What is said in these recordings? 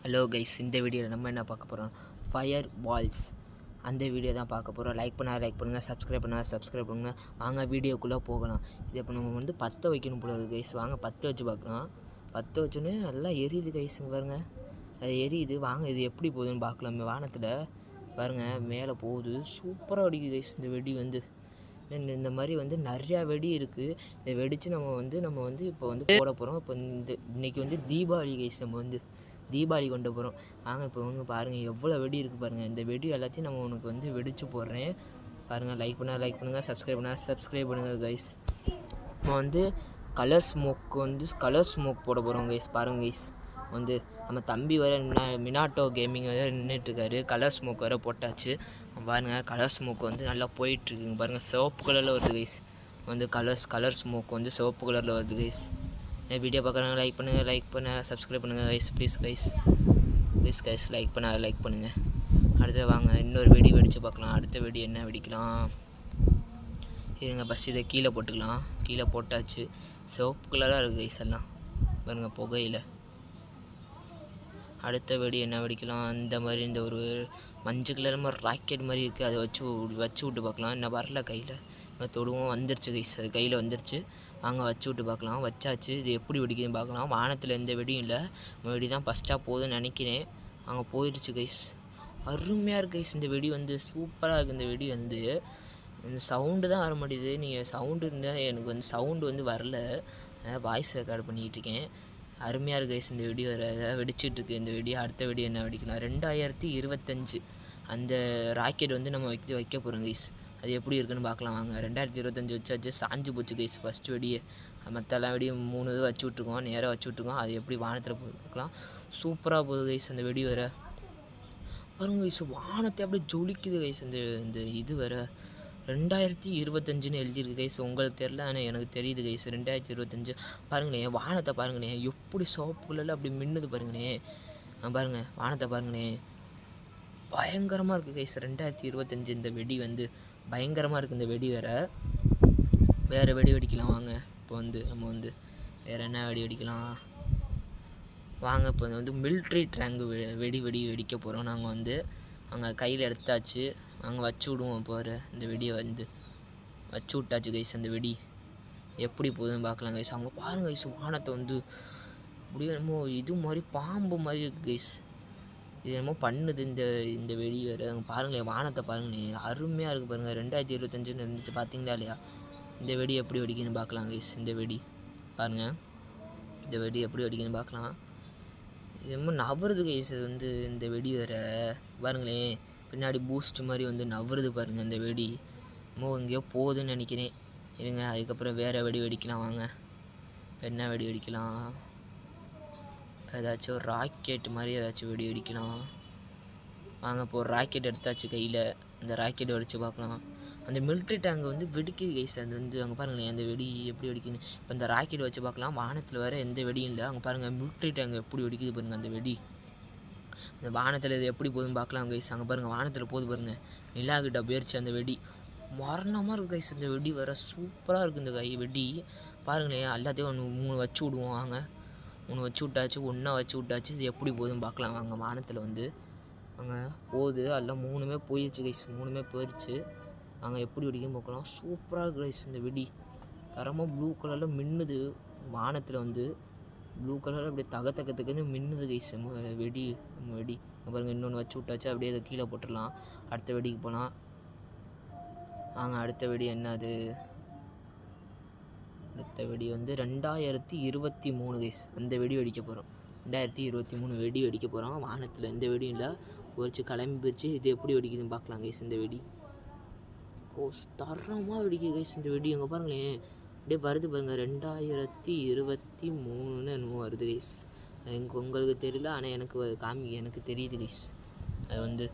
Hello guys, இந்த வீடியோவில் நம்ம என்ன பார்க்க போகிறோம்? ஃபயர் வால்ஸ் அந்த வீடியோ தான் பார்க்க போகிறோம். லைக் பண்ணுங்கள், சப்ஸ்கிரைப் பண்ணுங்கள். வாங்க வீடியோக்குள்ளே போகலாம். இதை இப்போ நம்ம வந்து பற்ற வைக்கணும் போல இருக்குது கைஸ். வாங்க பற்ற வச்சு பார்க்கலாம். பற்ற வச்சோன்னே நல்லா எரியுது கைஸுங்க பாருங்கள். அது எரியுது. வாங்க இது எப்படி போகுதுன்னு பார்க்கலாம். வானத்தில் பாருங்கள் மேலே போகுது. சூப்பராக வெடிக்குது கைஸ். இந்த வெடி வந்து இந்த மாதிரி வந்து நிறையா வெடி இருக்குது. இதை வெடித்து நம்ம வந்து இப்போ வந்து போட போகிறோம். இப்போ இன்றைக்கி வந்து தீபாவளி கைஸ். நம்ம வந்து தீபாவளி கொண்டு போகிறோம். வாங்க இப்போ வந்து பாருங்கள் எவ்வளோ வெடி இருக்குது பாருங்கள். இந்த வெடி எல்லாத்தையும் நம்ம உனக்கு வந்து வெடித்து போடுறேன் பாருங்கள். லைக் பண்ணுங்கள், சப்ஸ்கிரைப் பண்ணுங்கள் கைஸ். நம்ம வந்து கலர் ஸ்மோக் போட போகிறோம் கைஸ். பாருங்கள் கைஸ், வந்து நம்ம தம்பி வேறு மினாட்டோ கேமிங் வேறு நின்றுட்டுருக்காரு. கலர் ஸ்மோக் வேறு போட்டாச்சு பாருங்கள். கலர் ஸ்மோக் வந்து நல்லா போயிட்டுருக்குங்க பாருங்கள். சிவப்பு கலரில் வருது கைஸ். வந்து கலர் ஸ்மோக் வந்து சிவப்பு கலரில் வருது கைஸ். வீடியோ பார்க்குறாங்க லைக் பண்ணுங்கள், சப்ஸ்கிரைப் பண்ணுங்கள் கைஸ். ப்ளீஸ் கைஸ் லைக் பண்ணுங்கள். அடுத்து வாங்க இன்னொரு வெடி வெடித்து பார்க்கலாம். அடுத்த வெடி என்ன வெடிக்கலாம் இருங்க. ஃபஸ்ட் இதை கீழே போட்டுக்கலாம். கீழே போட்டாச்சு. சிவப்பு கலராக இருக்குது கைஸ் எல்லாம் பாருங்கள் புகையில். அடுத்த வெடி என்ன வெடிக்கலாம்? இந்த மாதிரி இந்த ஒரு மஞ்சள் கலர் மாதிரி ராக்கெட் மாதிரி இருக்குது. அதை வச்சு விட்டு பார்க்கலாம். இன்னும் வரல கையில். தொடுவோம். வந்துருச்சு கைஸ். அது கையில் வந்துருச்சு. வாங்க வச்சு விட்டு பார்க்கலாம். வச்சாச்சு. இது எப்படி வெடிக்குதுன்னு பார்க்கலாம். வானத்தில் எந்த வெடியும் இல்லை. வெடி தான் ஃபஸ்ட்டாக போகுதுன்னு நினைக்கிறேன். அங்கே போயிடுச்சு கைஸ். அருமையாக இருக்குது கைஸ். இந்த வெடி வந்து சூப்பராக இருக்குது. இந்த வெடி வந்து இந்த சவுண்டு தான் வர மாட்டேது. நீங்கள் சவுண்டு இருந்தால் எனக்கு வந்து சவுண்டு வந்து வரல. வாய்ஸ் ரெக்கார்டு பண்ணிக்கிட்டு இருக்கேன். அருமையாக இருக்குது கைஸ். இந்த வெடி வர வெடிச்சிட்ருக்கு இந்த வெடி. அடுத்த வெடி என்ன வெடிக்கலாம்? 2025 அந்த ராக்கெட் வந்து நம்ம வைக்க போகிறோம் கைஸ். அது எப்படி இருக்குன்னு பார்க்கலாம் வாங்க. 2025 வச்சாச்சு. சாஞ்சு போச்சு கைஸ் ஃபஸ்ட்டு வெடியே. மற்ற எல்லா வெடியும் 3 இது வச்சு விட்ருக்கோம். நேராக வச்சு விட்ருக்கோம். அது எப்படி வானத்தில் பார்க்கலாம். சூப்பராக போகுது கைஸ் அந்த வெடி வர. பாருங்க கைஸ், வானத்தை அப்படியே ஜொலிக்குது கைஸ். இந்த இது வர 2025ன்னு எழுதியிருக்கு கைஸ். உங்களுக்கு தெரில, ஆனால் எனக்கு தெரியுது கைஸ். 2025 பாருங்களேன். வானத்தை பாருங்களேன் எப்படி சிவப்புல அப்படி மின்னுது பாருங்களேன். பாருங்கள் வானத்தை பாருங்களேன். பயங்கரமாக இருக்குது கைஸ் 2025 இந்த வெடி வந்து பயங்கரமாக இருக்குது. இந்த வெடி வேறு வெடி வெடிக்கலாம் வாங்க. இப்போ வந்து நம்ம வந்து வேறு என்ன வெடி வெடிக்கலாம் வாங்க. இப்போ வந்து மிலிட்ரி டேங்கு வெடி வெடிக்க போகிறோம். நாங்கள் வந்து அங்கே கையில் எடுத்தாச்சு. அங்கே வச்சு விடுவோம். இப்போ இந்த வெடியை வந்து வச்சு விட்டாச்சு கைஸ். அந்த வெடி எப்படி போகுதுன்னு பார்க்கலாம் கைஸ். அங்கே பாருங்கள் கைஸ், வானத்தை வந்து அப்படியே என்னமோ இது மாதிரி பாம்பு மாதிரி இருக்குது கைஸ். இது என்னமோ பண்ணுது இந்த வெடி வேறு. அங்கே பாருங்களேன், வானத்தை பாருங்களேன் அருமையாக இருக்குது பாருங்கள். 2025ன்னு இருந்துச்சு பார்த்தீங்களா இல்லையா? இந்த வெடி எப்படி வெடிக்குன்னு பார்க்கலாம் கைஸ். இந்த வெடி பாருங்கள். இந்த வெடி எப்படி வெடிக்குன்னு பார்க்கலாம். இது என்னமோ நவருது கைஸ். இது வந்து இந்த வெடி வேறு பாருங்களேன். பின்னாடி பூஸ்ட் மாதிரி வந்து நவருது பாருங்கள். இந்த வெடி என்னமோ எங்கேயோ போகுதுன்னு நினைக்கிறேன். இருங்க, அதுக்கப்புறம் வேறு வெடி வெடிக்கலாம் வாங்க. இப்போ என்ன வெடி வெடிக்கலாம்? ஏதாச்சும் ஒரு ராக்கெட் மாதிரி ஏதாச்சும் வெடி வெடிக்கலாம் வாங்க. இப்போ ஒரு ராக்கெட் எடுத்தாச்சு கையில். இந்த ராக்கெட் வெடித்து பார்க்கலாம். அந்த மிலிட்ரி டேங்க் வந்து வெடிக்குது கைஸ். அது வந்து அங்கே பாருங்களேன் அந்த வெடி எப்படி வெடிக்குது. இப்போ இந்த ராக்கெட் வச்சு பார்க்கலாம். வானத்தில் வேறு எந்த வெடியும் இல்லை. அங்கே பாருங்கள் மிலிட்ரி டேங்க் எப்படி வெடிக்குது பாருங்கள் அந்த வெடி. அந்த வானத்தில் இது எப்படி போகுதுன்னு பார்க்கலாம் கைஸ். அங்கே பாருங்கள் வானத்தில் போகுது பாருங்கள். நிலாக்கிட்ட போயிடுச்சு அந்த வெடி. மரணமாக இருக்குது கைஸ். இந்த வெடி வேறு சூப்பராக இருக்குது இந்த வெடி. பாருங்களேன் எல்லாத்தையும் 3 வச்சு விடுவோம் வாங்க. 3 வச்சு விட்டாச்சு. ஒன்றா வச்சு விட்டாச்சு. இது எப்படி போகுதுன்னு பார்க்கலாம் வாங்க. வானத்தில் வந்து அங்கே போகுது. எல்லாம் 3மே போயிடுச்சு கைஸ். 3மே போயிடுச்சு. அங்கே எப்படி வெடிக்குன்னு பார்க்கலாம். சூப்பராக இருக்குது கைஸ் இந்த வெடி. தரமாக ப்ளூ கலரில் மின்னுது. வானத்தில் வந்து ப்ளூ கலரில் அப்படியே தகத்தக்கத்துக்குன்னு மின்னுது கைஸ். வெடி அங்கே பாருங்கள். இன்னொன்று வச்சு விட்டாச்சு. அப்படியே அதை கீழே போட்டுடலாம். அடுத்த வெடிக்கு போகலாம் வாங்க. அடுத்த வெடி என்னது? அடுத்த வெடி வந்து 2023 கைஸ். அந்த வெடி வெடிக்க போகிறோம். 2023 வெடி வெடிக்க போகிறோம். வானத்தில் எந்த வெடியும் இல்லை. பொறிச்சு கிளம்பி போச்சு. இது எப்படி வெடிக்குதுன்னு பார்க்கலாம் கைஸ். இந்த வெடி தரமாக வெடிக்குது கைஸ் இந்த வெடி. அங்கே பாருங்களேன் அப்படியே வருது பாருங்கள். 2023ன்னு என்னமோ வருது கைஸ். உங்களுக்கு தெரியல, ஆனால் எனக்கு தெரியுது கைஸ். அது வந்து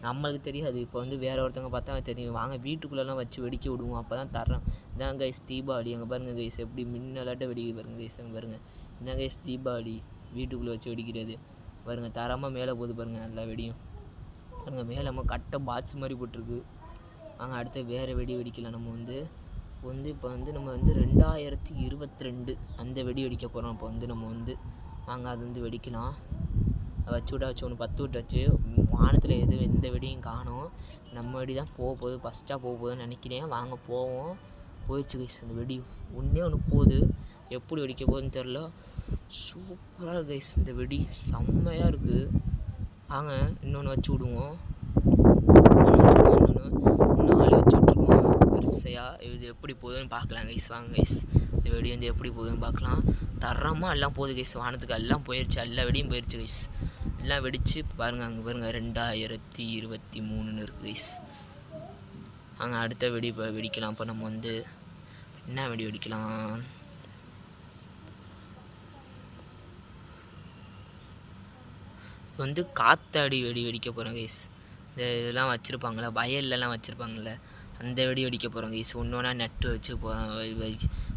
நம்மளுக்கு தெரியாது. இப்போ வந்து வேறு ஒருத்தவங்க பார்த்தா தெரியும். வாங்க வீட்டுக்குள்ளெல்லாம் வச்சு வெடிக்க விடுவோம். அப்போ தான் தரோம். இதான் கைஸ் தீபாவளி. அங்கே பாருங்கள் கைஸ் எப்படி மின்னலாட்ட வெடிக்க பாருங்கள் கைஸ். அங்கே பாருங்கள். இதான் கைஸ் தீபாவளி வீட்டுக்குள்ளே வச்சு வெடிக்கிறது பாருங்கள். தரமாக மேலே போகுது பாருங்கள் எல்லா வெடியும். பாருங்கள் மேலே நம்ம கட்டை பாட்ஸ் மாதிரி போட்டிருக்கு. வாங்க அடுத்து வேறு வெடி வெடிக்கலாம். நம்ம வந்து இப்போ வந்து நம்ம வந்து 2022 அந்த வெடி வெடிக்க போகிறோம். இப்போ வந்து நம்ம வந்து வாங்க அது வந்து வெடிக்கலாம். வச்சு விட்டாச்சு. ஒன்று 10 விட்டாச்சு. வானத்தில் எந்த வெடியும் காணோம். நம்ம வெடி தான் போகுது, ஃபஸ்ட்டாக போகுதுன்னு நினைக்கிறேன். வாங்க போவோம். போயிடுச்சு கைஸ் அந்த வெடி. ஒன்று போகுது, எப்படி வெடிக்க போகுதுன்னு தெரில. சூப்பராக இருக்குது கைஸ் இந்த வெடி, செம்மையாக இருக்குது. வாங்க இன்னொன்று வச்சு விடுவோம். இன்னொன்று 4 வச்சு விட்ருக்கோம் வரிசையாக. இது எப்படி போகுதுன்னு பார்க்கலாம் கைஸ். வாங்க கைஸ் இந்த வெடி வந்து எப்படி போகுதுன்னு பார்க்கலாம். தரமாக எல்லாம் போகுது கைஸ், வானத்துக்கு எல்லாம் போயிடுச்சு, எல்லா வெடியும் போயிடுச்சு கைஸ். எல்லாம் வெடிச்சு பாருங்கள், அங்கே பாருங்கள் 2023 இருக்குது கைஸ். அங்கே அடுத்த வெடி இப்போ வெடிக்கலாம். இப்போ நம்ம வந்து என்ன வெடி வெடிக்கலாம்? வந்து காத்தாடி வெடி வெடிக்க போகிறோம் கைஸ். இந்த இதெல்லாம் வச்சுருப்பாங்களே, வயல்லலாம் வச்சுருப்பாங்கள்ல, அந்த வெடி வெடிக்க போகிறோம் கைஸ். ஒன்று நட்டு வச்சு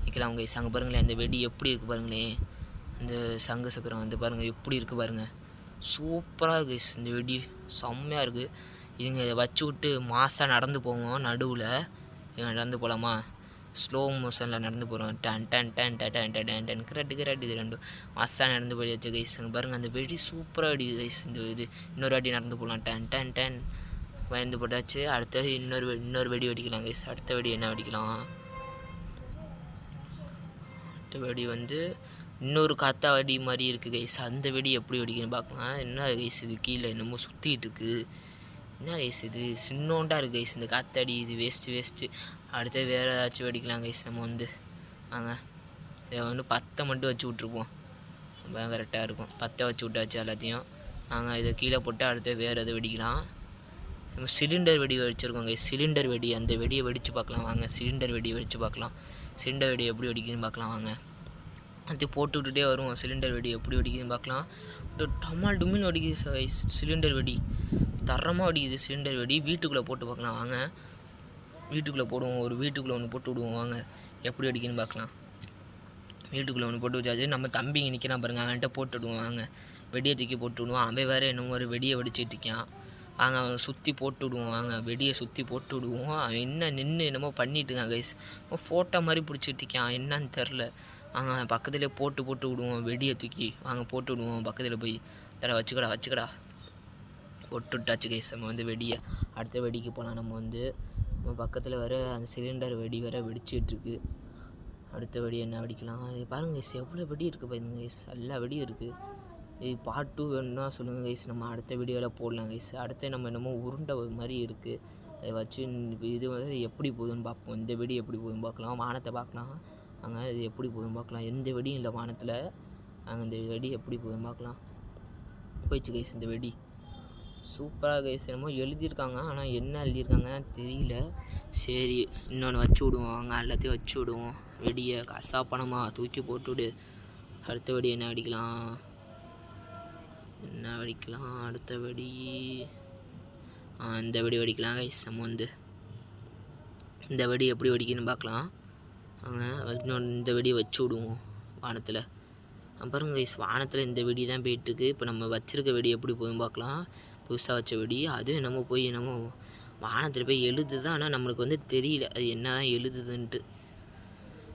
வைக்கலாம் கைஸ். அங்கே பாருங்களேன் அந்த வெடி எப்படி இருக்குது பாருங்களேன். அந்த சங்கு சக்கரம் வந்து பாருங்கள் எப்படி இருக்குது பாருங்கள். சூப்பராக இருக்குது கைஸ் இந்த வெடி, செம்மையாக இருக்குது. இதுங்க வச்சு விட்டு மாசாக நடந்து போவோம். நடுவில் இங்கே நடந்து போகலாமா? ஸ்லோ மோஷனில் நடந்து போகிறோம். டன் டன் டன் டன் டன் டன் டன் கிரட்டுக்கு ரெண்டும் மாசாக நடந்து போயிடுச்சு கைஸ். அங்கே பாருங்கள் அந்த வெடி சூப்பராக வெடிக்குது கைஸ். இந்த இது இன்னொரு வாட்டி நடந்து போகலாம். டன் டன் டன் பயந்து போட்டாச்சு. அடுத்தது இன்னொரு வெடி வெடிக்கலாம் கைஸ். அடுத்த வெடி என்ன வெடிக்கலாம்? அடுத்த வெடி வந்து இன்னொரு காத்தா வெடி மாதிரி இருக்குது கைஸ். அந்த வெடி எப்படி வெடிக்குன்னு பார்க்கலாம். என்ன கைஸ் இது கீழே என்னமோ சுற்றிட்டு இருக்குது. என்ன கைஸ் இது சின்னோண்டாக இருக்குது கைஸ் இந்த காத்தாடி. இது வேஸ்ட்டு. அடுத்தது வேறு ஏதாச்சும் வெடிக்கலாம் கைஸ். நம்ம வந்து வாங்க இதை வந்து 10 மட்டும் வச்சு விட்ருப்போம், ரொம்ப கரெக்டாக இருக்கும். 10 வச்சு விட்டாச்சு எல்லாத்தையும். நாங்கள் இதை கீழே போட்டு அடுத்து வேறு எதை வெடிக்கலாம். நம்ம சிலிண்டர் வெடி வெடிச்சிருக்கோம் கைஸ். சிலிண்டர் வெடி, அந்த வெடியை வெடித்து பார்க்கலாம் வாங்க. சிலிண்டர் வெடியை வெடித்து பார்க்கலாம். சிலிண்டர் வெடி எப்படி வெடிக்குதுன்னு பார்க்கலாம் வாங்க. அது போட்டு விட்டுட்டே வருவோம். சிலிண்டர் வெடி எப்படி வெடிக்குதுன்னு பார்க்கலாம். டமால் டுமின்னு வெடிக்குது கைஸ் சிலிண்டர் வெடி, தரமாக வெடிக்குது சிலிண்டர் வெடி. வீட்டுக்குள்ளே போட்டு பார்க்கலாம் வாங்க. வீட்டுக்குள்ளே போடுவோம், ஒரு வீட்டுக்குள்ளே ஒன்று போட்டு விடுவோம் வாங்க, எப்படி வெடிக்குன்னு பார்க்கலாம். வீட்டுக்குள்ளே ஒன்று போட்டு வச்சாச்சு. நம்ம தம்பிங்க நிற்கிறான் பாருங்க, அவன்கிட்ட போட்டு விடுவோம் வாங்க. வெடியை தூக்கி போட்டு விடுவோம். அவன் வேறு என்னமோ ஒரு வெடியை வெடிச்சிட்டு இருக்கான் வாங்க. அவன் சுற்றி போட்டு விடுவோம் வாங்க, வெடியை சுற்றி போட்டு விடுவோம். அவன் என்ன நின்று என்னமோ பண்ணிட்டு இருக்கான் கைஸ். ஃபோட்டோ மாதிரி பிடிச்சிட்டு இருக்கான், என்னன்னு தெரில. வாங்க பக்கத்துலேயே போட்டு விடுவோம் வெடியை தூக்கி. வாங்க போட்டு விடுவோம் பக்கத்தில் போய். தர வச்சுக்கடா போட்டு விட்டாச்சு கைஸ் நம்ம வந்து வெடியை. அடுத்த வெடிக்கு போகலாம். நம்ம வந்து நம்ம பக்கத்தில் வேறு அந்த சிலிண்டர் வெடி வேறு வெடிச்சிட்ருக்கு. அடுத்த வெடி என்ன வெடிக்கலாம்? இது பாருங்கள் கைஸ் எவ்வளோ வெடி இருக்குது பாருங்க கைஸ், எல்லா வெடியும் இருக்குது. இது பார்ட் 2 வேணும்னா சொல்லுங்கள் கைஸ், நம்ம அடுத்த வீடியோவில் போடலாம் கைஸ். அடுத்து நம்ம என்னமோ உருண்டை மாதிரி இருக்குது, அதை வச்சு இது வந்து எப்படி போகுதுன்னு பார்ப்போம். இந்த வெடி எப்படி போகுதுன்னு பார்க்கலாம். வானத்தை பார்க்கலாம் அங்கே, இது எப்படி போகுதுன்னு பார்க்கலாம். எந்த வெடியும் இல்லை வானத்தில். அங்கே இந்த வெடி எப்படி போகுதுன்னு பார்க்கலாம். போயிடுச்சு கைஸ் இந்த வெடி. சூப்பராக கைஸ் என்னமோ எழுதியிருக்காங்க, ஆனால் என்ன எழுதியிருக்காங்கன்னு தெரியல. சரி இன்னொன்று வச்சு விடுவோம் அங்கே, எல்லாத்தையும் வச்சு விடுவோம். வெடியை காசா பணமாக தூக்கி போட்டு விடு. அடுத்த வெடி என்ன வெடிக்கலாம்? அடுத்த வெடி இந்த வெடி வெடிக்கலாம் கைஸ். நம்ம வந்து இந்த வெடி எப்படி வெடிக்குன்னு பார்க்கலாம். அங்கே இன்னொன்று இந்த வெடியை வச்சு விடுவோம் வானத்தில். அப்புறம் கைஸ் வானத்தில் இந்த வெடி தான் போயிட்டுருக்கு. இப்போ நம்ம வச்சுருக்க வெடி எப்படி போகுதுன்னு பார்க்கலாம். புதுசாக வச்ச வெடி, அதுவும் என்னமோ போய் என்னமோ வானத்தில் போய் எழுதுது. ஆனால் நம்மளுக்கு வந்து தெரியல அது என்ன தான் எழுதுதுன்ட்டு.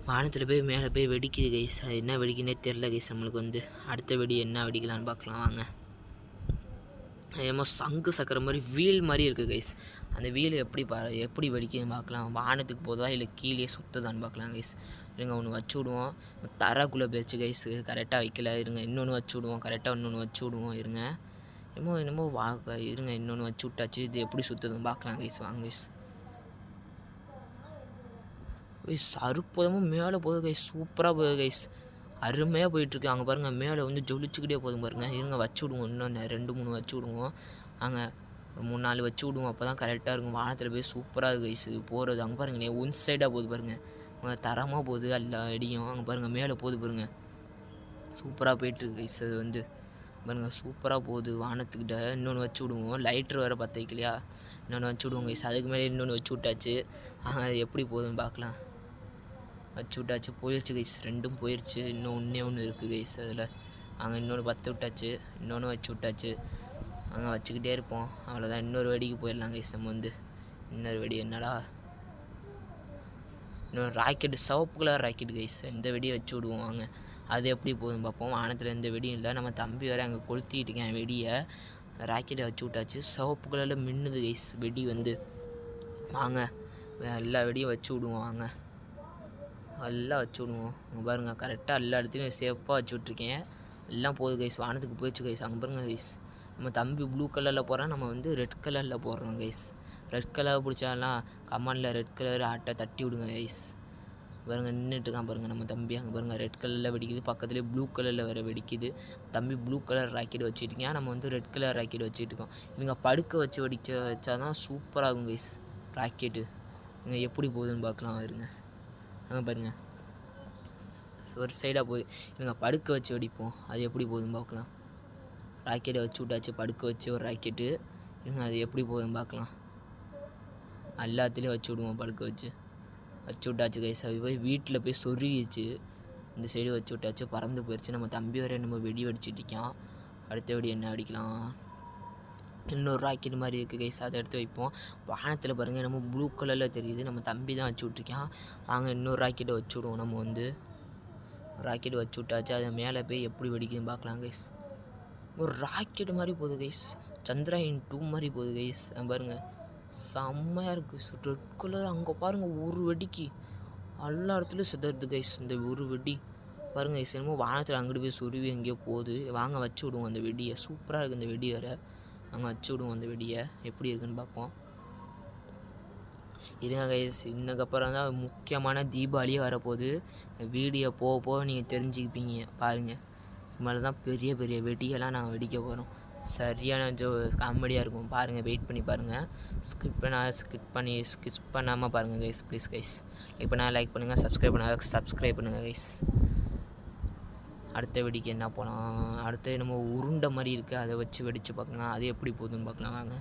வானத்தில் போய் மேலே போய் வெடிக்குது கைஸ், அது என்ன வெடிக்குன்னே தெரில கைஸ் நம்மளுக்கு வந்து. அடுத்த வெடி என்ன வெடிக்கலான்னு பார்க்கலாம் வாங்க. என்னமோ சங்கு சக்கரை மாதிரி வீல் மாதிரி இருக்குது கைஸ். அந்த வீல் எப்படி வெடிக்குதுன்னு பார்க்கலாம். வானத்துக்கு போதா இல்லை கீழே சுற்றுதான்னு பார்க்கலாம் கைஸ். இருங்க ஒன்று வச்சு விடுவோம். தரக்குள்ளே போயிடுச்சு கைஸ், கரெக்டாக வைக்கல. இருங்க இன்னொன்று வச்சு விடுவோம், கரெக்டாக இன்னொன்று வச்சு விடுவோம். இருங்க என்னமோ இருங்க இன்னொன்று வச்சு விட்டாச்சு. இது எப்படி சுற்றுதுன்னு பார்க்கலாம் கைஸ் வாங்க கைஸ். கைஸ் அற்புதமாக மேலே போகுது கைஸ், சூப்பராக போகுது கைஸ், அருமையாக போயிட்டுருக்கு. அங்கே பாருங்கள் மேலே வந்து ஜொலிச்சுக்கிட்டே போதும் பாருங்கள். இருங்க வச்சு விடுவோம், இன்னொன்று 2-3 வச்சு விடுவோம். அங்கே 3-4 வச்சு விடுவோம், அப்போ தான் கரெக்டாக இருக்கும். வானத்தில் போய் சூப்பராக இருக்குது கைஸ் போகிறது. அங்கே பாருங்களேன் ஒன் சைடாக போகுது பாருங்கள், அங்கே தரமாக போகுது எல்லா இடியும். அங்கே பாருங்கள் மேலே போகுது பாருங்கள், சூப்பராக போயிட்டுருக்கு கைஸ். அது வந்து பாருங்கள் சூப்பராக போகுது வானத்துக்கிட்ட. இன்னொன்று வச்சு விடுவோம், லைட்ரு வேறு பற்ற வைக்கலையா, இன்னொன்று வச்சு விடுவோம் கைஸ். அதுக்கு மேலே இன்னொன்று வச்சு விட்டாச்சு. அது எப்படி போகுதுன்னு பார்க்கலாம். வச்சு விட்டாச்சு, போயிடுச்சு கைஸ், 2ம் போயிடுச்சு. இன்னும் ஒன்று இருக்குது கைஸ் அதில். அங்கே இன்னொன்று 10 விட்டாச்சு, இன்னொன்று வச்சு விட்டாச்சு. அங்கே வச்சுக்கிட்டே இருப்போம், அவ்வளோதான். இன்னொரு வெடிக்கு போயிடலாம் கைஸ் நம்ம வந்து. இன்னொரு வெடி என்னடா, இன்னொரு ராக்கெட்டு, சிவப்பு கலர் ராக்கெட்டு கைஸ். இந்த வெடியை வச்சு விடுவோம் வாங்க. அது எப்படி போகுதுன்னு பார்ப்போம். வானத்தில் எந்த வெடியும் இல்லை. நம்ம தம்பி வேறு அங்கே கொளுத்திக்கிட்டுருக்கேன் வெடியை. ராக்கெட்டை வச்சு விட்டாச்சு. சிவப்பு கலரில் மின்னுது கைஸ் வெடி வந்து. வாங்க எல்லா வெடியும் வச்சு விடுவோம். வாங்க எல்லாம் வச்சு விடுவோம். அங்கே பாருங்கள் கரெக்டாக எல்லா இடத்துலையும் சேஃபாக வச்சு விட்ருக்கேன். எல்லாம் போகுது கைஸ். வானத்துக்கு போயிடுச்சு கைஸ். அங்கே பாருங்கள் கைஸ். நம்ம தம்பி ப்ளூ கலரில் போகிறோம். நம்ம வந்து ரெட் கலரில் போடுறோம் கைஸ். ரெட் கலர் பிடிச்சாலாம் கமாண்டில் ரெட் கலர் ஆட்டை தட்டி விடுங்க கைஸ். பாருங்கள் நின்றுட்டுருக்கான் பாருங்கள் நம்ம தம்பி. அங்கே பாருங்கள் ரெட் கலரில் வெடிக்குது. பக்கத்துலேயே ப்ளூ கலரில் வேறு வெடிக்குது. தம்பி ப்ளூ கலர் ராக்கெட் வச்சுட்டுருக்கேன். நம்ம வந்து ரெட் கலர் ராக்கெட் வச்சுட்ருக்கோம். இதுங்க படுக்க வச்சு வச்சா தான் சூப்பராகும் கைஸ் ராக்கெட்டு. இங்கே எப்படி போகுதுன்னு பார்க்கலாம் வருங்க. அங்கே பாருங்கள் ஒரு சைடாக போகுது. இவங்க படுக்க வச்சு வெடிப்போம். அது எப்படி போகுதுன்னு பார்க்கலாம். ராக்கெட்டை வச்சு விட்டாச்சு. படுக்க வச்சு ஒரு ராக்கெட்டு. இவங்க அது எப்படி போகுதுன்னு பார்க்கலாம். எல்லாத்துலேயும் வச்சு விடுவோம். படுக்க வச்சு விட்டாச்சு கைஸ். அது போய் வீட்டில் போய் சொருகிச்சு. இந்த சைடு வச்சு விட்டாச்சு. பறந்து போயிடுச்சு. நம்ம தம்பி வரை நம்ம வெடி வெடிச்சிட்ருக்கோம். அடுத்த வெடி என்ன வெடிக்கலாம். இன்னொரு ராக்கெட் மாதிரி இருக்குது கைஸ். அதை எடுத்து வைப்போம். வானத்தில் பாருங்கள் நம்ம ப்ளூ கலரில் தெரியுது. நம்ம தம்பி தான் வச்சு விட்ருக்கோம். வாங்க இன்னொரு ராக்கெட்டை வச்சு விடுவோம். நம்ம வந்து ராக்கெட் வச்சு விட்டாச்சு. அதை மேலே போய் எப்படி வெடிக்குதுன்னு பார்க்கலாம் கைஸ். ஒரு ராக்கெட் மாதிரி போகுது கைஸ். சந்திராயன் 2 மாதிரி போகுது கைஸ். பாருங்கள் செம்மையாக இருக்குது. Red colour. அங்கே பாருங்கள் ஒரு வெடிக்கு எல்லா இடத்துலையும் சிதறுது கைஸ். இந்த ஒரு வெடி பாருங்கள் கைஸ். என்னமோ வானத்தில் அங்கிட்டு போய் சொருவி எங்கேயோ போகுது. வாங்க வச்சு விடுவோம் அந்த வெடியை. சூப்பராக இருக்குது இந்த வெடி வேறு. அங்கே வச்சு விடுவோம் அந்த வெடியை. எப்படி இருக்குன்னு பார்ப்போம். இருங்க கைஸ். இன்னக்கப்புறம் தான் முக்கியமான தீபாவளியே வரப்போகுது. வீடியோ போக போக நீங்கள் தெரிஞ்சுக்கிப்பீங்க. பாருங்கள் இது மேலே தான் பெரிய பெரிய வெடியெல்லாம் நாங்கள் வெடிக்க போகிறோம். சரியான காமெடியாக இருக்கும். பாருங்கள் வெயிட் பண்ணி பாருங்கள். ஸ்கிப் பண்ணாமல் பாருங்கள் கைஸ். ப்ளீஸ் கைஸ் லைக் பண்ணால் லைக் பண்ணுங்கள். சப்ஸ்கிரைப் பண்ணுங்கள் கைஸ். அடுத்த வெடிக்கு என்ன போகலாம். அடுத்து நம்ம உருண்டை மாதிரி இருக்குது. அதை வச்சு வெடித்து பார்க்கலாம். அது எப்படி போகுதுன்னு பார்க்கலாம் வாங்க.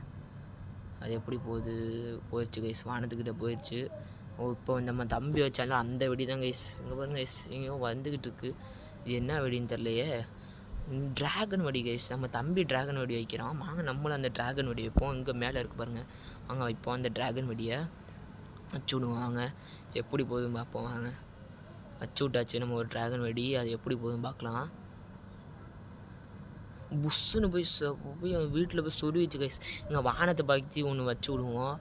அது எப்படி போயிடுச்சு கைஸ். வானத்துக்கிட்ட போயிடுச்சு. இப்போ நம்ம தம்பி வச்சாலும் அந்த வெடி தான் கைஸ். இங்கே பாருங்க கைஸ். எங்கேயோ வந்துக்கிட்டு இருக்குது. இது என்ன வெடின்னு தெரியலையே. ட்ராகன் வெடி கைஸ். நம்ம தம்பி ட்ராகன் வெடி வைக்கிறான். வாங்க நம்மளும் அந்த ட்ராகன் வெடி வைப்போம். இங்கே மேலே இருக்குது பாருங்கள். வாங்க வைப்போம் அந்த ட்ராகன் வெடியை. வச்சு விடுவோம். வாங்க எப்படி போகுதுன்னு பார்ப்போம். வாங்க வச்சு விட்டாச்சு நம்ம ஒரு ட்ராகன் வெடி. அது எப்படி போகுதுன்னு பார்க்கலாம். புஷ்ஷுன்னு போய் வீட்டில் போய் சொருவிச்சு கைஸ். இங்கே வானத்தை பற்றி ஒன்று வச்சு விடுவோம்.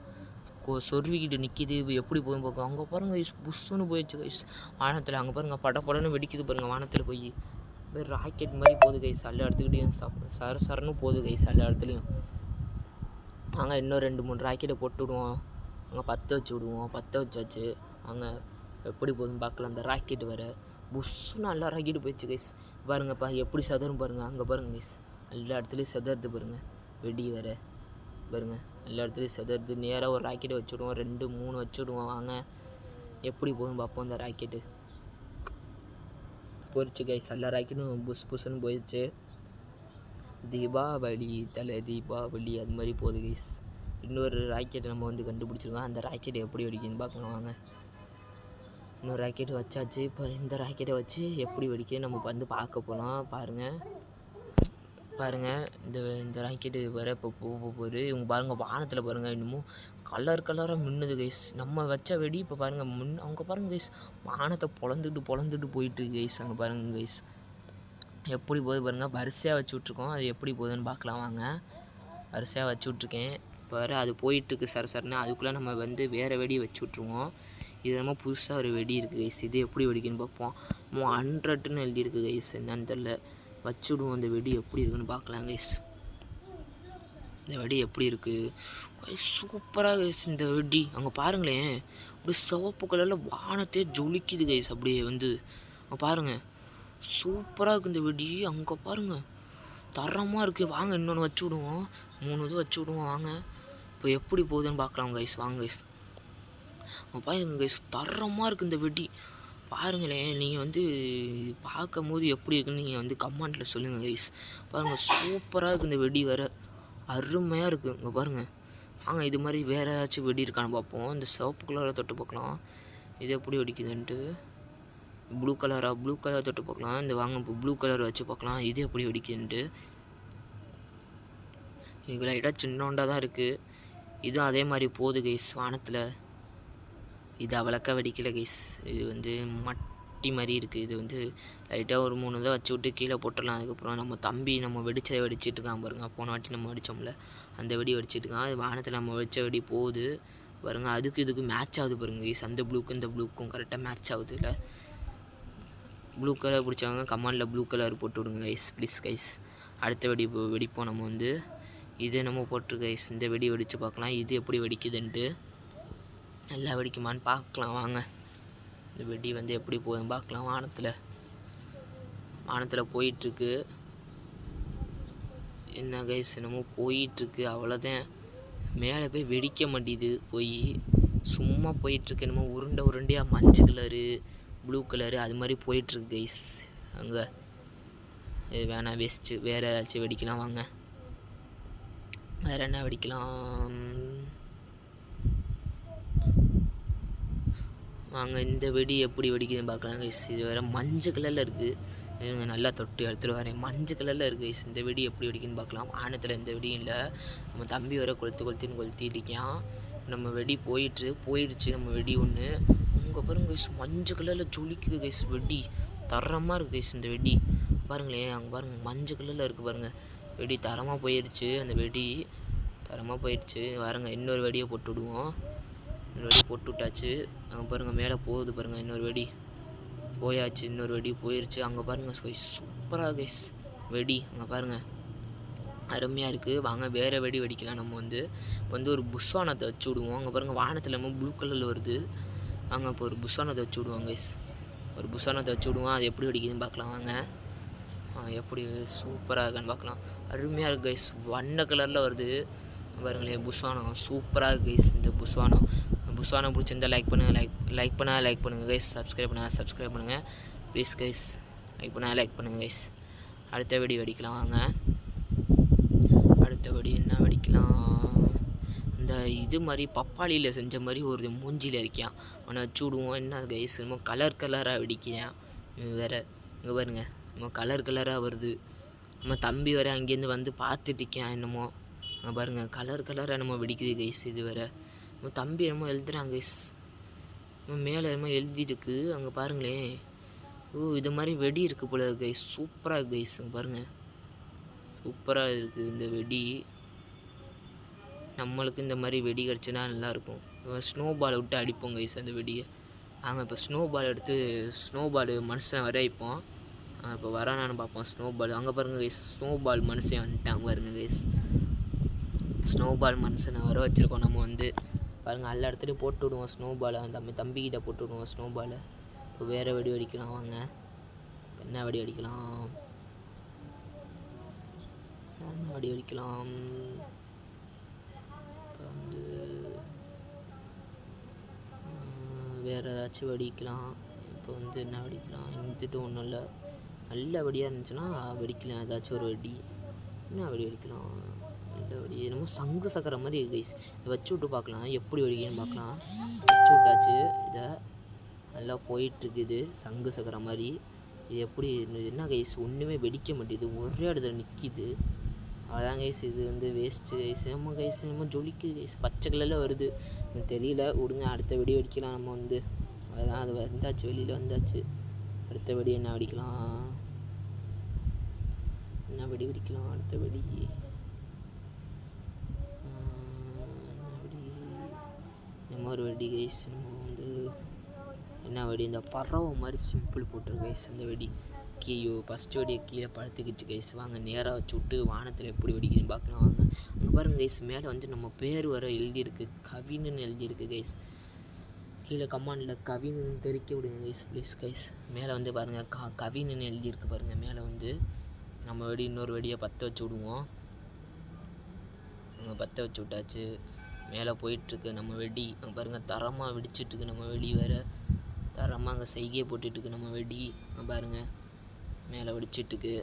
சொருவிக்கிட்டு நிற்கிது. எப்படி போகுதுன்னு பார்க்கும். அங்கே பாருங்கள் கைஸ். புஷ்ஷுன்னு போயிடுச்சு கைஸ் வானத்தில். அங்கே பாருங்கள் படப்படன்னு வெடிக்குது பாருங்கள் வானத்தில். போய் ராக்கெட் மாதிரி போகுது கைஸ். எல்லா இடத்துக்கிட்டையும் சரன்னு போகுது கைஸ் எல்லா இடத்துலையும். அங்கே இன்னும் 2-3 ராக்கெட்டை போட்டு விடுவோம். அங்கே பற்ற வச்சு விடுவோம். பற்ற வச்சாச்சு. அங்கே எப்படி போகுதுன்னு பார்க்கலாம். அந்த ராக்கெட் வேறு புஷ்ஷுன்னு எல்லா ராக்கெட்டு போயிடுச்சு கைஸ். பாருங்கப்பா எப்படி சதரும் பாருங்கள். அங்கே பாருங்கள் கைஸ். எல்லா இடத்துலையும் சதறது பாருங்கள். வெடி வேறு பாருங்கள். எல்லா இடத்துலையும் சதறது. நேராக ஒரு ராக்கெட்டை வச்சு விடுவோம். 2-3 வச்சு விடுவோம். வாங்க எப்படி போகுதுன்னு பார்ப்போம். அந்த ராக்கெட்டு போயிடுச்சு கைஸ். எல்லா ராக்கெட்டும் புஷ்ஷுன்னு போயிடுச்சு. தீபாவளி தீபாவளி அது மாதிரி போகுது கைஸ். இன்னொரு ராக்கெட்டை நம்ம வந்து கண்டுபிடிச்சிருக்கோம். அந்த ராக்கெட்டை எப்படி வெடிக்குன்னு பார்க்கலாம் வாங்க. இன்னொரு ராக்கெட்டு வச்சாச்சு. இப்போ இந்த ராக்கெட்டை வச்சு எப்படி வெடிக்க நம்ம வந்து பார்க்க போகலாம். பாருங்கள் இந்த ராக்கெட்டு வர இப்போ போக போகுது. இவங்க பாருங்கள் வானத்தில் பாருங்கள் இன்னமும் கலராக மின்னுது கைஸ். நம்ம வச்ச வெடி இப்போ பாருங்கள் அவங்க பாருங்கள் கைஸ். வானத்தை பொழந்துட்டு போயிட்டு கைஸ். அங்கே பாருங்கள் கைஸ் எப்படி போகுது பாருங்கள். வரிசையாக வச்சு விட்ருக்கோம். அது எப்படி போகுதுன்னு பார்க்கலாம் வாங்க. வரிசையாக வச்சு விட்ருக்கேன். இப்போ வேறு அது போயிட்டுருக்கு சரன்னு. அதுக்குள்ளே நம்ம வந்து வேறு வெடி வச்சு விட்ருவோம். இது நம்ம புதுசாக ஒரு வெடி இருக்குது கைஸ். இது எப்படி வெடிக்குன்னு பார்ப்போம். 100ன்னு எழுதியிருக்கு கைஸ். என்னன்னு தெரில. வச்சு விடுவோம். அந்த வெடி எப்படி இருக்குன்னு பார்க்கலாம் கைஸ். இந்த வெடி எப்படி இருக்குது. சூப்பராக கைஸ் இந்த வெடி. அங்கே பாருங்களேன் அப்படியே சிவப்பு கலரில் வானத்தையே ஜொலிக்குது கைஸ். அப்படியே வந்து அங்கே பாருங்கள் சூப்பராக இருக்குது இந்த வெடி. அங்கே பாருங்கள் தரமாக இருக்குது. வாங்க இன்னொன்று வச்சு விடுவோம். 3 இது வச்சு விடுவோம். வாங்க இப்போ எப்படி போகுதுன்னு பார்க்கலாம் கைஸ். வாங்க கைஸ். பாருங்க கைஸ் தரமாக இருக்குது இந்த வெடி. பாருங்களேன் நீங்கள் வந்து பார்க்கும் போது எப்படி இருக்குன்னு நீங்கள் வந்து கமெண்ட்டில் சொல்லுங்கள் கைஸ். பாருங்கள் சூப்பராக இருக்குது இந்த வெடி வேறு. அருமையாக இருக்குது. இங்கே பாருங்கள். வாங்க இது மாதிரி வேறு ஏதாச்சும் வெடி இருக்கான்னு பார்ப்போம். இந்த சிவப்பு கலரை தொட்டு பார்க்கலாம். இது எப்படி வெடிக்குதுன்ட்டு. ப்ளூ கலர் தொட்டு பார்க்கலாம். இந்த வாங்க இப்போ ப்ளூ கலர் வச்சு பார்க்கலாம். இது எப்படி வெடிக்குதுன்ட்டு. இது லைட்டாக சின்னோண்டாக தான் இருக்குது. இதுவும் அதே மாதிரி போகுது கைஸ் வானத்தில். இது அவ்வளோக்கா வெடிக்கலை கைஸ். இது வந்து தொட்டி மாதிரி இருக்குது. இது வந்து லைட்டாக ஒரு 3 இதை வச்சு விட்டு கீழே போட்டுடலாம். அதுக்கப்புறம் நம்ம தம்பி நம்ம வெடிச்சதை வெடிச்சிட்டு இருக்கான் பாருங்க. போன வாட்டி நம்ம வெடித்தோம்ல அந்த வெடி வெடிச்சிட்டு இருக்கான். அது வானத்தில் நம்ம வெடிச்ச வெடி போகுது பாருங்க. அதுக்கு இதுக்கு மேட்ச் ஆகுது பாருங்க கைஸ். அந்த ப்ளூக்கும் இந்த ப்ளூக்கும் கரெக்டாக மேட்ச் ஆகுது. இல்லை ப்ளூ கலர் பிடிச்சவங்க கமாண்டில் ப்ளூ கலர் போட்டு விடுங்க கைஸ் ப்ளீஸ் கைஸ். அடுத்த வெடிப்போம் நம்ம வந்து. இது நம்ம போட்டிருக்கு கைஸ். இந்த வெடி வெடித்து பார்க்கலாம் இது எப்படி வெடிக்குதுன்ட்டு. நல்லா வெடிக்குமான்னு பார்க்கலாம் வாங்க. இந்த வெடி வந்து எப்படி போகுதுன்னு பார்க்கலாம். வானத்தில் போயிட்டுருக்கு. என்ன கைஸ் என்னமோ போயிட்டுருக்கு அவ்வளோதான். மேலே போய் வெடிக்க மாட்டேது. போய் சும்மா போயிட்டுருக்கு. என்னமோ உருண்டையாக மஞ்சள் கலரு ப்ளூ கலரு அது மாதிரி போயிட்டுருக்கு கைஸ். அங்கே இது வேணாம் வேஸ்ட்டு. வேறு ஏதாச்சும் வெடிக்கலாம் வாங்க. வேறு என்ன வெடிக்கலாம் வாங்க. இந்த வெடி எப்படி வெடிக்குதுன்னு பார்க்கலாம் கைஸ். இது வேறு மஞ்சள் கலரில் இருக்குது. இவங்க நல்லா தொட்டு எடுத்துகிட்டு வரேன். மஞ்சள் கலரில் இருக்குது கைஸ். இந்த வெடி எப்படி வெடிக்குன்னு பார்க்கலாம். வானத்தில் எந்த வெடியும் இல்லை. நம்ம தம்பி வர கொளுத்திருக்கான். நம்ம வெடி போயிடுச்சு நம்ம வெடி ஒன்று. அங்கே பாருங்க கைஸ் மஞ்சள் கலரில் ஜொலிக்குது கைஸ். வெடி தரமாக இருக்குது கைஸ். இந்த வெடி பாருங்களேன். அங்கே பாருங்கள் மஞ்சள் கலரில் இருக்குது பாருங்கள். வெடி தரமாக போயிடுச்சு. அந்த வெடி தரமாக போயிடுச்சு. பாருங்க இன்னொரு வெடியை போட்டு விடுவோம். இன்னொரு வெடி போட்டு விட்டாச்சு. அங்கே பாருங்கள் மேலே போகுது பாருங்கள். இன்னொரு வெடி போயாச்சு. இன்னொரு வெடி போயிடுச்சு. அங்கே பாருங்கள் கைஸ் சூப்பராக கைஸ் வெடி. அங்கே பாருங்கள் அருமையாக இருக்குது. வாங்க வேறு வெடி வெடிக்கலாம். நம்ம வந்து ஒரு புஷ்வானத்தை வச்சு விடுவோம். அங்கே பாருங்கள் வானத்தில் நம்ம ப்ளூ கலரில் வருது. வாங்க இப்போ ஒரு புஷ்வானத்தை வச்சு விடுவோம் கைஸ். ஒரு புஷ்வானத்தை வச்சு விடுவோம். அது எப்படி வெடிக்குதுன்னு பார்க்கலாம் வாங்க. எப்படி சூப்பராக இருக்குன்னு பார்க்கலாம். அருமையாக இருக்குது கைஸ். வண்ண கலரில் வருது பாருங்களேன். புஷ்வானம் சூப்பராக இருக்குது கைஸ். இந்த புஷ்வானம் பிடிச்சிருந்தால் லைக் பண்ணுங்கள் கைஸ். சப்ஸ்கிரைப் பண்ணுங்கள் ப்ளீஸ் கைஸ். லைக் பண்ணுங்கள் கைஸ். அடுத்த வெடி வெடிக்கலாம் வாங்க. அடுத்த வெடி என்ன வெடிக்கலாம். இந்த இது மாதிரி பப்பாளியில் செஞ்ச மாதிரி ஒரு மூஞ்சியில் இருக்கான். அவனை வச்சு விடுவோம். என்ன கைஸ் என்னமோ கலராக வெடிக்கிறான். வேறு இங்கே பாருங்க நம்ம கலராக வருது. நம்ம தம்பி வேறு அங்கேருந்து வந்து பார்த்துட்டு இருக்கான். என்னமோ அங்கே பாருங்கள் கலராக நம்ம வெடிக்குது கைஸ். இது வேறு நம்ம தம்பி என்னமோ எழுதுறாங்க கைஸ். நம்ம மேலே என்னமோ எழுதிருக்கு. அங்கே பாருங்களேன். இது மாதிரி வெடி இருக்குது போல கைஸ். சூப்பராக இருக்குது கைஸ். அங்கே பாருங்கள் சூப்பராக இருக்குது இந்த வெடி. நம்மளுக்கு இந்த மாதிரி வெடி கிடச்சினா நல்லாயிருக்கும். ஸ்னோ பாலை விட்டு அடிப்போம் கைஸ் அந்த வெடியை. நாங்கள் இப்போ ஸ்னோ பால் மனுஷன் வர வைப்போம். இப்போ வரானான்னு பார்ப்போம் ஸ்னோ பால். அங்கே பாருங்கள் கைஸ் ஸ்னோ பால் மனுஷன் வந்துட்டாங்க பாருங்கள் கைஸ். ஸ்னோ பால் மனுஷனை வர வச்சுருக்கோம். நம்ம வந்து பாருங்கள் எல்லா இடத்துலையும் போட்டு விடுவோம் ஸ்னோ பாலை. தம்பிக்கிட்ட போட்டு விடுவோம் ஸ்னோ பாலை. இப்போ வேறு வெடி வெடிக்கலாம் வாங்க. என்ன வெடி வெடிக்கலாம் இப்போ வந்து வேறு ஏதாச்சும் வெடிக்கலாம். இப்போ வந்து என்ன வெடிக்கலாம். இருந்துட்டு ஒன்றும் இல்லை. நல்ல வெடியாக இருந்துச்சுன்னா வெடிக்கலாம். ஏதாச்சும் ஒரு வெடி. என்ன வெடி வெடிக்கலாம். நல்ல வெடி என்னமோ சங்கு சக்கரை மாதிரி இருக்குது கைஸ். இதை வச்சு விட்டு பார்க்கலாம் எப்படி வெடிக்குன்னு பார்க்கலாம். வச்சு விட்டாச்சு. இதை நல்லா போயிட்டுருக்குது சங்கு சக்கரை மாதிரி. இது எப்படி என்ன கைஸ் ஒன்றுமே வெடிக்க மாட்டேது. ஒரே இடத்துல நிற்கிது. அதான் கைஸ் இது வந்து வேஸ்ட்டு கைஸ். நம்ம ஜொலிக்குது கைஸ். பச்சை கலரில் வருது. எனக்கு தெரியல விடுங்க. அடுத்த வெடி வெடிக்கலாம் நம்ம வந்து. அதுதான் அது வந்தாச்சு வெளியில் வந்தாச்சு. அடுத்த வெடி என்ன வெடிக்கலாம். அடுத்த வெடி நம்ம ஒரு வெடி கைஸ். நம்ம வந்து என்ன வெடி இந்த பறவை மாதிரி சிம்பிள் போட்டிருக்கு கைஸ். அந்த வெடி ஃபஸ்ட்டு வெடியை கீழே படுத்துக்கிச்சு கைஸ். வாங்க நேராக வச்சு விட்டு வானத்தில் எப்படி வெடிக்குதுன்னு பார்க்கலாம் வாங்க. அங்கே பாருங்கள் கைஸ் மேலே வந்து நம்ம பேர் வர எழுதியிருக்கு. கவின்னு எழுதியிருக்கு கைஸ். கீழே கமாண்டில் கவின்னு தெரிக்க விடுங்க கைஸ் ப்ளீஸ் கைஸ். மேலே வந்து பாருங்கள் கவின்னு எழுதியிருக்கு பாருங்கள். மேலே வந்து நம்ம இன்னொரு வெடியை பற்ற வச்சு விடுவோம். அங்கே பற்ற வச்சு விட்டாச்சு. மேலே போயிட்டுருக்கு நம்ம வெடி. அங்கே பாருங்கள் தரமாக வெடிச்சிட்ருக்கு நம்ம வெடி. வேறு தரமாக அங்கே செய்கையை போட்டுட்ருக்கு நம்ம வெடி. அங்கே பாருங்கள் மேலே வெடிச்சிட்ருக்கு.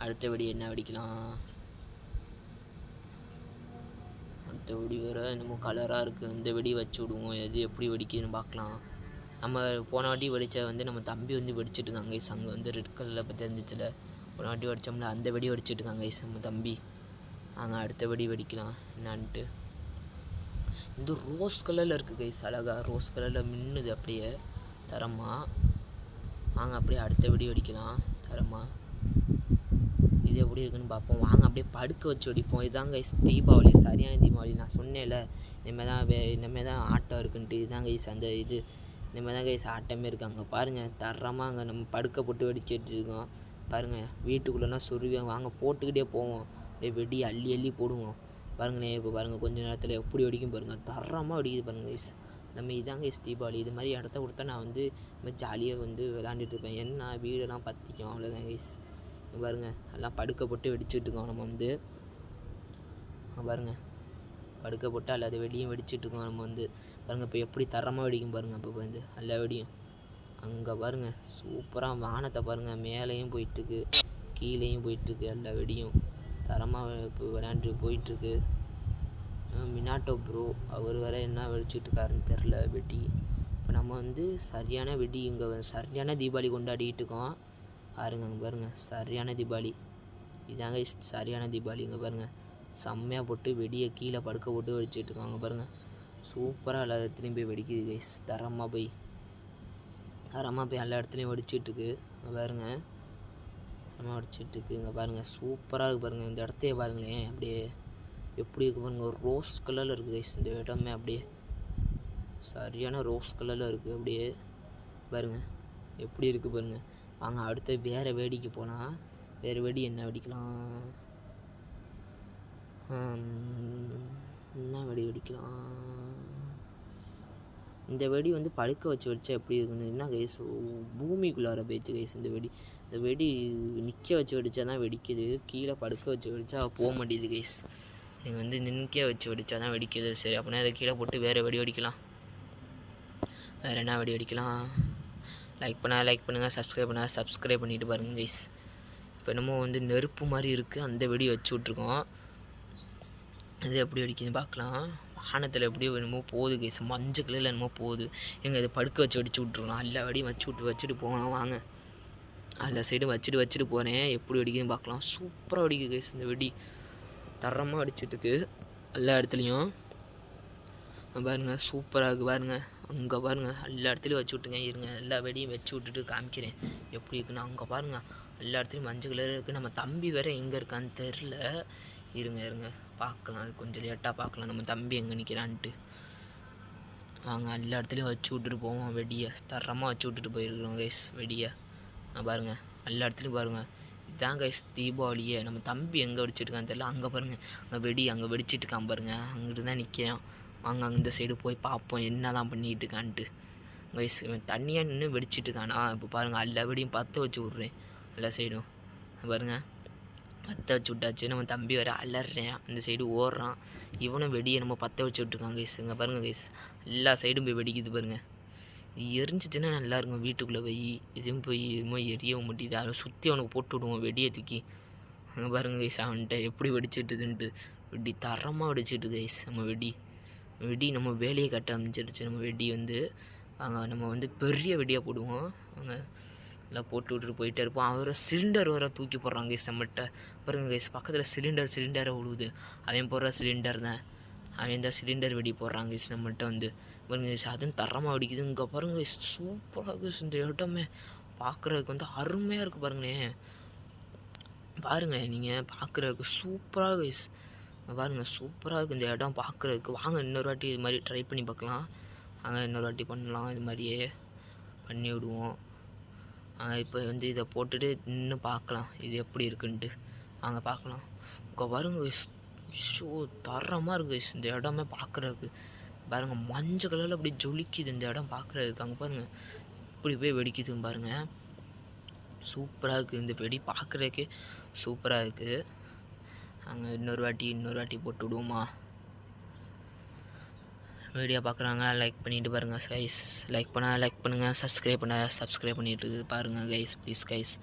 அடுத்த வெடி என்ன வெடிக்கலாம். அடுத்த வெடி வேறு என்னமோ கலராக இருக்குது. இந்த வெடி வச்சு விடுவோம். எது எப்படி வெடிக்குதுன்னு பார்க்கலாம். நம்ம போன வாட்டி வெடித்த வந்து நம்ம தம்பி வந்து வெடிச்சிட்ருக்காங்க கைஸ். அங்கே வந்து ரெட் கலரில் பற்றி தெரிஞ்சிச்சுல போன வாட்டி வெடித்தோம்ல அந்த வெடி வெடிச்சிட்ருக்காங்க கைஸ் நம்ம தம்பி. அங்கே அடுத்த வெடி வெடிக்கலாம் என்னான்ட்டு. இந்த ரோஸ் கலரில் இருக்குது கைஸ். அழகாக ரோஸ் கலரில் மின்னுது அப்படியே தரமாக. வாங்க அப்படியே அடுத்த வெடி வெடிக்கலாம் தரமாக. இது எப்படி இருக்குன்னு பார்ப்போம். வாங்க அப்படியே படுக்க வச்சு வெடிப்போம். இதுதாங்க தீபாவளி, சரியான தீபாவளி. நான் சொன்னேன்ல இனிமேல் தான் ஆட்டம் இருக்குன்ட்டு. இதுதாங்க அந்த இது இனிமேல் தாங்க ஆட்டமே இருக்காங்க பாருங்கள். தரமாக அங்கே நம்ம படுக்க போட்டு வெடிச்சிட்டு இருக்கோம் பாருங்கள். வீட்டுக்குள்ளேனா சொருவியாங்க. வாங்க போட்டுக்கிட்டே போவோம். அப்படியே வெடி அள்ளி அள்ளி போடுவோம் பாருங்களேன். இப்போ பாருங்கள் கொஞ்சம் நேரத்தில் எப்படி வெடிக்கும் பாருங்கள். தரமாக வெடிக்குது பாருங்கள் கைஸ். நம்ம இதாங்க தீபாவளி. இது மாதிரி இடத்த கொடுத்தா நான் வந்து இந்த ஜாலியாக வந்து விளாண்டுட்டு இருப்பேன். ஏன்னா வீடெல்லாம் பற்றிக்கும், அவ்வளோதான் கைஸ். பாருங்கள் எல்லாம் படுக்க போட்டு வெடிச்சிட்ருக்கோம். நம்ம வந்து பாருங்கள் படுக்க போட்டு அல்லது வெடியும் வெடிச்சிட்ருக்கோம். நம்ம வந்து பாருங்கள் இப்போ எப்படி தரமாக வெடிக்கும் பாருங்கள். இப்போ வந்து எல்லா வெடியும் அங்கே பாருங்கள் சூப்பராக வானத்தை பாருங்கள். மேலேயும் போயிட்டுருக்கு, கீழேயும் போயிட்டுருக்கு. எல்லா வெடியும் தரமாக இப்போ விளையாண்டு போயிட்டுருக்கு. மினாட்டோ ப்ரோ அவர் வேறு என்ன வெடிச்சிட்ருக்காருன்னு தெரில வெடி. இப்போ நம்ம வந்து சரியான வெடி இங்கே சரியான தீபாவளி கொண்டாடிட்டு இருக்கோம் பாருங்க. அங்கே பாருங்கள் சரியான தீபாவளி. இதாங்க சரியான தீபாவளி. இங்கே பாருங்கள் செம்மையாக போட்டு வெடியை கீழே படுக்க போட்டு வெடிச்சிட்ருக்காங்க பாருங்கள். சூப்பராக எல்லா இடத்துலையும் போய் வெடிக்குது கைஸ். தரமாக போய் எல்லா இடத்துலையும் வெடிச்சிட்ருக்கு. இங்கே பாருங்கள் தரமாக வெடிச்சிட்ருக்கு. இங்கே பாருங்கள் சூப்பராக இருக்குது பாருங்கள். இந்த இடத்தையே பாருங்களேன் அப்படியே எப்படி இருக்குது பாருங்கள். ரோஸ் கலரில் இருக்குது கைஸ் இந்த இடமே. அப்படியே சரியான ரோஸ் கலரில் இருக்குது அப்படியே பாருங்கள் எப்படி இருக்குது பாருங்கள். வாங்க அடுத்து வேறு வேடிக்கு போகலாம். வேறு வெடி என்ன வெடிக்கலாம்? என்ன வெடி வெடிக்கலாம்? இந்த வெடி வந்து படுக்க வச்சு வெடிச்சா எப்படி இருக்குன்னு என்ன கைஸ், பூமிக்குள்ளார போயிடுச்சு கைஸ் இந்த வெடி. இந்த வெடி நிற்க வச்சு வெடித்தா தான் வெடிக்குது. கீழே படுக்க வச்சு வெடித்தா போக மாட்டேங்குது கைஸ். நீங்கள் வந்து நிற்க வச்சு வெடித்தா தான் வெடிக்குது. சரி அப்படின்னா அதை கீழே போட்டு வேறு வெடி வெடிக்கலாம். வேறு என்ன வெடி வெடிக்கலாம்? லைக் பண்ணுங்கள், சப்ஸ்கிரைப் பண்ணிவிட்டு பாருங்கள் கைஸ். இப்போ என்னமோ வந்து நெருப்பு மாதிரி இருக்குது, அந்த வெடி வச்சு விட்ருக்கோம். இது எப்படி வெடிக்குதுன்னு பார்க்கலாம். வானத்தில் எப்படியோ என்னமோ போகுது கைஸ், மஞ்சள் கலரில் என்னமோ போகுது. எங்கள் இதை படுக்க வச்சு வெடிச்சு விட்ருக்கோம். எல்லா வெடியும் வச்சுட்டு போகலாம் வாங்க. எல்லா சைடும் வச்சுட்டு போகிறேன். எப்படி வெடிக்குதுன்னு பார்க்கலாம். சூப்பராக வெடிக்குது கைஸ் இந்த வெடி. தரமாக வெடிச்சிட்ருக்கு எல்லா இடத்துலையும் பாருங்கள். சூப்பராக இருக்குது பாருங்கள். அங்கே பாருங்கள் எல்லா இடத்துலையும் வச்சு விட்டுங்க. இருங்க எல்லா வெடியும் வச்சு விட்டுட்டு காமிக்கிறேன் எப்படி இருக்குன்னு. அங்கே பாருங்கள் எல்லா இடத்துலையும் மஞ்சள் கலர் இருக்குது. நம்ம தம்பி வேறு எங்கே இருக்கான்னு தெரில. இருங்க பார்க்கலாம், கொஞ்சம் லேட்டாக பார்க்கலாம் நம்ம தம்பி எங்கே நிற்கிறான்ட்டு. வாங்க எல்லா இடத்துலையும் வச்சு விட்டுட்டு போவோம் வெடியை. தரமாக வச்சு விட்டுட்டு போயிருக்கிறோம் கைஸ் வெடியை. பாருங்கள் எல்லா இடத்துலையும் பாருங்கள். இதுதான் கைஸ் தீபாவளியே. நம்ம தம்பி எங்கே வெடிச்சிட்ருக்கான்னு தெரியல. அங்கே பாருங்கள் அங்கே வெடிச்சிட்ருக்கான் பாருங்கள். அங்கிட்டு தான் நிற்கிறான். வாங்க அந்த சைடு போய் பார்ப்போம் என்ன தான் பண்ணிகிட்டு இருக்கான்ட்டு. கைஸ் இவன் தண்ணியாக நின்று வெடிச்சிட்ருக்கானா. இப்போ பாருங்கள் எல்லா வெடியும் பற்ற வச்சு விட்றேன் எல்லா சைடும். பாருங்கள் பற்ற வச்சு விட்டாச்சு. நம்ம தம்பி வேறு அலறேன், அந்த சைடு ஓடுறான். இவனும் வெடியை நம்ம பற்ற வச்சு விட்ருக்கான் கைஸ். இங்கே பாருங்கள் கைஸ் எல்லா சைடும் போய் வெடிக்குது பாருங்கள். எரிஞ்சிச்சுன்னா நல்லா இருக்கும். வீட்டுக்குள்ளே போய் இதுவும் போய் இதுமோ எரியவும் மாட்டேது. அதை சுற்றி அவனுக்கு போட்டு விடுவோம் வெடியை தூக்கி. அங்கே பாருங்கள் கைஸ் அவன்கிட்ட எப்படி வெடிச்சிட்டுதுன்ட்டு. வெடி தரமாக வெடிச்சிட்டு கைஸ். வெடி நம்ம வேலையை கட்ட அமைச்சிருச்சு. நம்ம வெடி வந்து நம்ம வந்து பெரிய வெடியாக போடுவோம். அங்கே எல்லாம் போட்டு விட்டுட்டு போயிட்டே இருப்போம். அவரை சிலிண்டர் வேறு தூக்கி போடுறாங்க கைஸ் நம்மகிட்ட. பாருங்கள் கைஸ் பக்கத்தில் சிலிண்டரை விடுவுது. அவன் போடுற சிலிண்டர் தான். அவன் தான் சிலிண்டர் வெடி போடுறாங்க கைஸ் நம்மகிட்ட வந்து. பாருங்க கைஸ் அதுவும் தரமாக வெடிக்குது. இங்கே பாருங்க கைஸ் சூப்பராக கைஸ் இந்த இடமே பார்க்குறதுக்கு வந்து அருமையாக இருக்குது பாருங்களேன். பாருங்கள் நீங்கள் பார்க்குறதுக்கு சூப்பராக கைஸ். பாருங்கள் சூப்பராக இருக்குது இந்த இடம் பார்க்குறதுக்கு. வாங்க இன்னொரு வாட்டி இது மாதிரி ட்ரை பண்ணி பார்க்கலாம். வாங்க இன்னொரு வாட்டி பண்ணலாம். இது மாதிரியே பண்ணி விடுவோம். இப்போ வந்து இதை போட்டுட்டு இன்னும் பார்க்கலாம் இது எப்படி இருக்குன்ட்டு. வாங்க பார்க்கலாம். இங்கே பாருங்க ஷோ தரமாக இருக்குது இந்த இடமே பார்க்குறதுக்கு. பாருங்கள் மஞ்சள் கலரில் அப்படி ஜொலிக்குது இந்த இடம் பார்க்குறதுக்கு. அங்கே பாருங்கள் இப்படி போய் வெடிக்குதுன்னு பாருங்கள். சூப்பராக இருக்குது இந்த வெடி பார்க்குறதுக்கே சூப்பராக இருக்குது. அங்கே இன்னொரு வாட்டி போட்டு விடுவோமா. வீடியோ பார்க்குறாங்க லைக் பண்ணிவிட்டு பாருங்கள் கைஸ். லைக் பண்ணுங்கள், சப்ஸ்கிரைப் பண்ணிவிட்டு பாருங்கள் கைஸ் ப்ளீஸ் கைஸ்.